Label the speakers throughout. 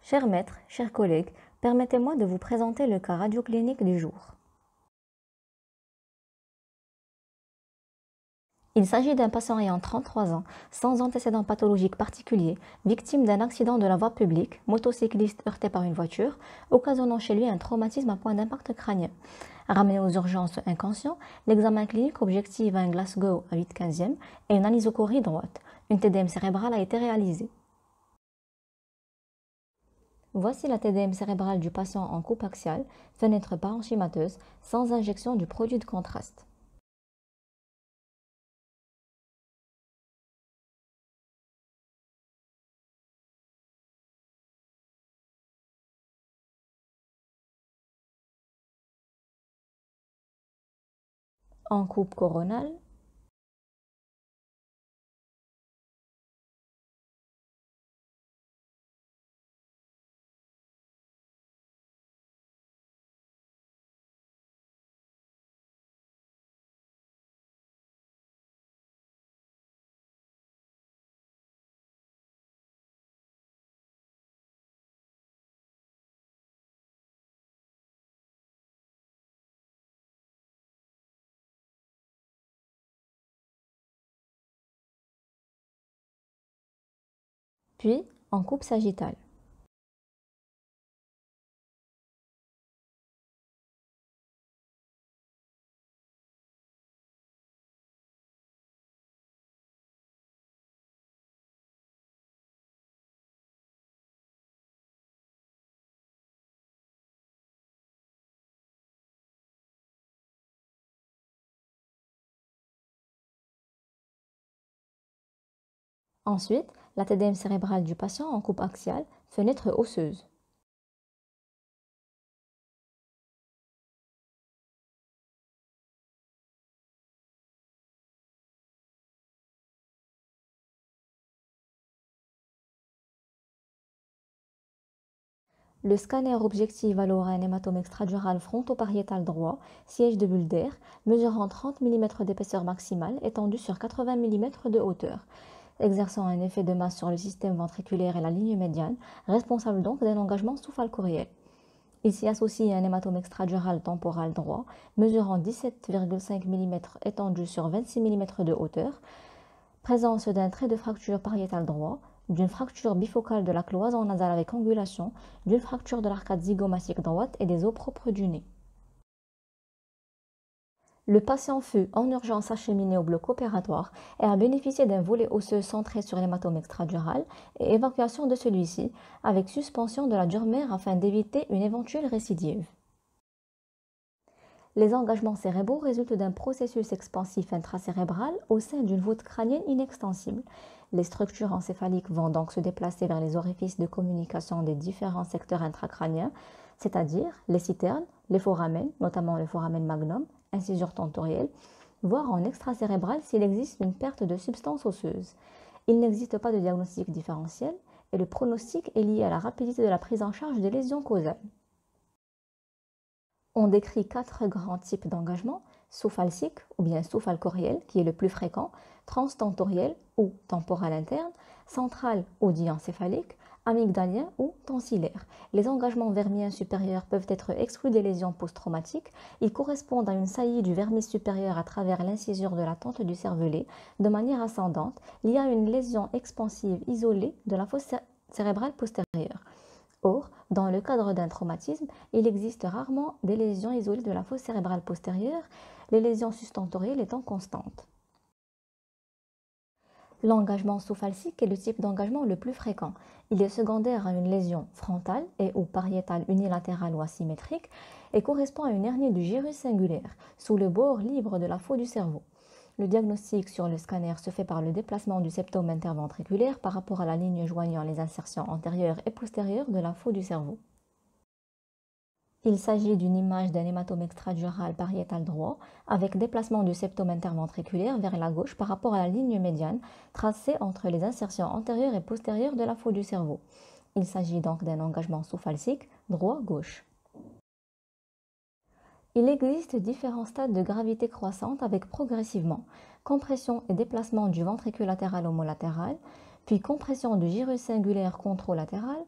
Speaker 1: Chers maîtres, chers collègues, permettez-moi de vous présenter le cas radioclinique du jour. Il s'agit d'un patient ayant 33 ans, sans antécédents pathologiques particuliers, victime d'un accident de la voie publique, motocycliste heurté par une voiture, occasionnant chez lui un traumatisme à point d'impact crânien. Ramené aux urgences inconscient, l'examen clinique objective un Glasgow à 8/15e et une anisocorie droite. Une TDM cérébrale a été réalisée. Voici la TDM cérébrale du patient en coupe axiale, fenêtre parenchymateuse, sans injection du produit de contraste. En coupe coronale, puis en coupe sagittale. Ensuite, la TDM cérébrale du patient en coupe axiale, fenêtre osseuse. Le scanner objectif alors un hématome extradural fronto-pariétal droit, siège de bulle d'air, mesurant 30 mm d'épaisseur maximale, étendu sur 80 mm de hauteur, exerçant un effet de masse sur le système ventriculaire et la ligne médiane, responsable donc d'un engagement sous-falcoriel. Il s'y associe un hématome extradural temporal droit, mesurant 17,5 mm étendu sur 26 mm de hauteur, présence d'un trait de fracture pariétal droit, d'une fracture bifocale de la cloison nasale avec angulation, d'une fracture de l'arcade zygomatique droite et des os propres du nez. Le patient fut en urgence acheminé au bloc opératoire et a bénéficié d'un volet osseux centré sur l'hématome extradural et évacuation de celui-ci avec suspension de la dure-mère afin d'éviter une éventuelle récidive. Les engagements cérébraux résultent d'un processus expansif intracérébral au sein d'une voûte crânienne inextensible. Les structures encéphaliques vont donc se déplacer vers les orifices de communication des différents secteurs intracrâniens, c'est-à-dire les citernes, les foramens, notamment le foramen magnum, incisure tentorielle, voire en extracérébral s'il existe une perte de substance osseuse. Il n'existe pas de diagnostic différentiel et le pronostic est lié à la rapidité de la prise en charge des lésions causales. On décrit 4 grands types d'engagement, sous-falcique ou bien sous-falcoriel, qui est le plus fréquent, transtentoriel ou temporal interne, central ou diencéphalique, amygdalien ou tonsillaire. Les engagements vermiens supérieurs peuvent être exclus des lésions post-traumatiques. Ils correspondent à une saillie du vermis supérieur à travers l'incisure de la tente du cervelet de manière ascendante, liée à une lésion expansive isolée de la fosse cérébrale postérieure. Or, dans le cadre d'un traumatisme, il existe rarement des lésions isolées de la fosse cérébrale postérieure, les lésions sustentorielles étant constantes. L'engagement sous-falcique est le type d'engagement le plus fréquent. Il est secondaire à une lésion frontale et ou pariétale unilatérale ou asymétrique et correspond à une hernie du gyrus singulaire, sous le bord libre de la faux du cerveau. Le diagnostic sur le scanner se fait par le déplacement du septum interventriculaire par rapport à la ligne joignant les insertions antérieures et postérieures de la faux du cerveau. Il s'agit d'une image d'un hématome extradural pariétal droit avec déplacement du septum interventriculaire vers la gauche par rapport à la ligne médiane tracée entre les insertions antérieures et postérieures de la faux du cerveau. Il s'agit donc d'un engagement sous-falcique droit-gauche. Il existe différents stades de gravité croissante avec progressivement compression et déplacement du ventricule latéral homolatéral, puis compression du gyrus singulaire contralatéral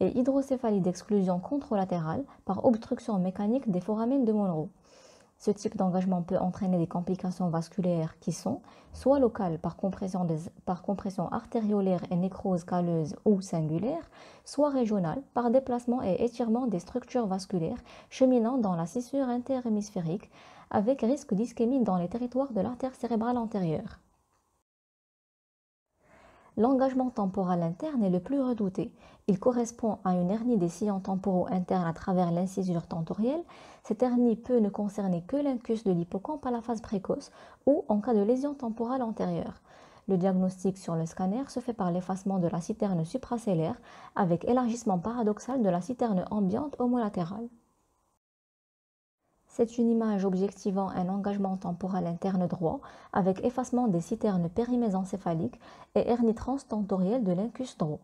Speaker 1: et hydrocéphalie d'exclusion contralatérale par obstruction mécanique des foramens de Monro. Ce type d'engagement peut entraîner des complications vasculaires qui sont soit locales par compression artériolaire et nécrose calleuse ou singulaire, soit régionales par déplacement et étirement des structures vasculaires cheminant dans la scissure interhémisphérique avec risque d'ischémie dans les territoires de l'artère cérébrale antérieure. L'engagement temporal interne est le plus redouté. Il correspond à une hernie des sillons temporaux internes à travers l'incisure tentorielle. Cette hernie peut ne concerner que l'incus de l'hippocampe à la phase précoce ou en cas de lésion temporale antérieure. Le diagnostic sur le scanner se fait par l'effacement de la citerne supracellaire avec élargissement paradoxal de la citerne ambiante homolatérale. C'est une image objectivant un engagement temporal interne droit avec effacement des citernes périmésencéphaliques et hernie transtentorielle de l'incus droit.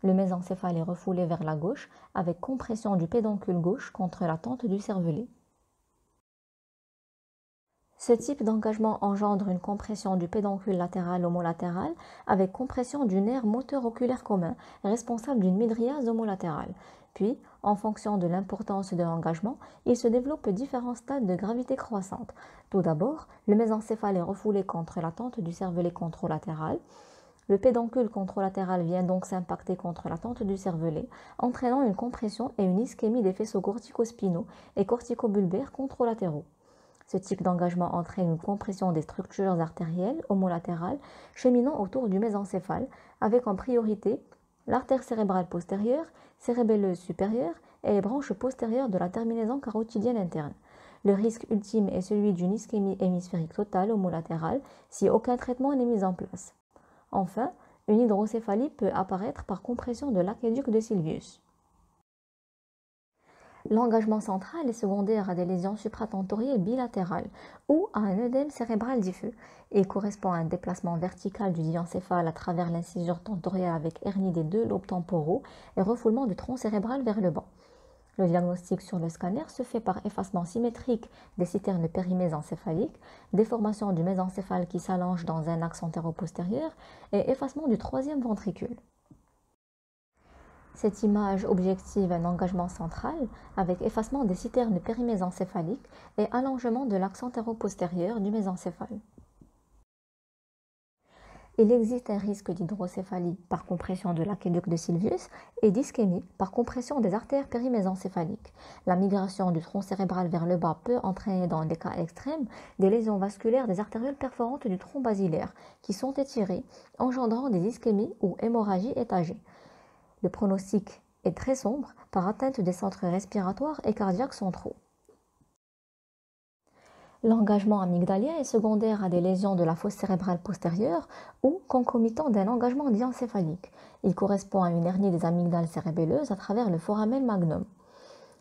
Speaker 1: Le mésencéphale est refoulé vers la gauche avec compression du pédoncule gauche contre la tente du cervelet. Ce type d'engagement engendre une compression du pédoncule latéral homolatéral avec compression du nerf moteur oculaire commun responsable d'une mydriase homolatérale. Puis, en fonction de l'importance de l'engagement, il se développe différents stades de gravité croissante. Tout d'abord, le mésencéphale est refoulé contre la tente du cervelet contralatéral. Le pédoncule contralatéral vient donc s'impacter contre la tente du cervelet, entraînant une compression et une ischémie des faisceaux corticospinaux et corticobulbaires contralatéraux. Ce type d'engagement entraîne une compression des structures artérielles homolatérales cheminant autour du mésencéphale, avec en priorité l'artère cérébrale postérieure, cérébelleuse supérieure et les branches postérieures de la terminaison carotidienne interne. Le risque ultime est celui d'une ischémie hémisphérique totale homolatérale si aucun traitement n'est mis en place. Enfin, une hydrocéphalie peut apparaître par compression de l'aqueduc de Sylvius. L'engagement central est secondaire à des lésions supratentorielles bilatérales ou à un œdème cérébral diffus. Il correspond à un déplacement vertical du diencéphale à travers l'incisure tentoriale avec hernie des deux lobes temporaux et refoulement du tronc cérébral vers le bas. Le diagnostic sur le scanner se fait par effacement symétrique des citernes périmésencéphaliques, déformation du mésencéphale qui s'allonge dans un axe antéro-postérieur et effacement du troisième ventricule. Cette image objective un engagement central avec effacement des citernes périmésencéphaliques et allongement de l'axe antéro-postérieur du mésencéphale. Il existe un risque d'hydrocéphalie par compression de l'aqueduc de Sylvius et d'ischémie par compression des artères périmésencéphaliques. La migration du tronc cérébral vers le bas peut entraîner dans des cas extrêmes des lésions vasculaires des artérioles perforantes du tronc basilaire qui sont étirées, engendrant des ischémies ou hémorragies étagées. Le pronostic est très sombre par atteinte des centres respiratoires et cardiaques centraux. L'engagement amygdalien est secondaire à des lésions de la fosse cérébrale postérieure ou concomitant d'un engagement diencéphalique. Il correspond à une hernie des amygdales cérébelleuses à travers le foramen magnum.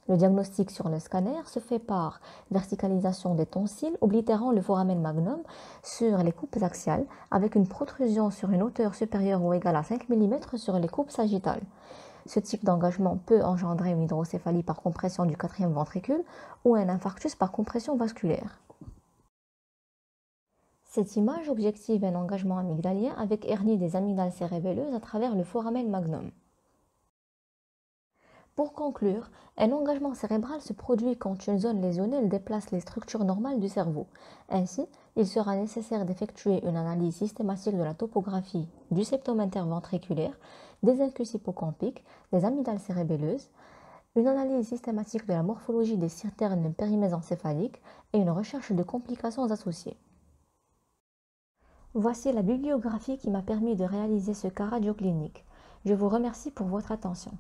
Speaker 1: Le diagnostic sur le scanner se fait par verticalisation des tonsilles oblitérant le foramen magnum sur les coupes axiales avec une protrusion sur une hauteur supérieure ou égale à 5 mm sur les coupes sagittales. Ce type d'engagement peut engendrer une hydrocéphalie par compression du quatrième ventricule ou un infarctus par compression vasculaire. Cette image objective un engagement amygdalien avec hernie des amygdales cérébelleuses à travers le foramen magnum. Pour conclure, un engagement cérébral se produit quand une zone lésionnelle déplace les structures normales du cerveau. Ainsi, il sera nécessaire d'effectuer une analyse systématique de la topographie du septum interventriculaire, des incus hippocampiques, des amygdales cérébelleuses, une analyse systématique de la morphologie des citernes périmésencéphaliques et une recherche de complications associées. Voici la bibliographie qui m'a permis de réaliser ce cas radioclinique. Je vous remercie pour votre attention.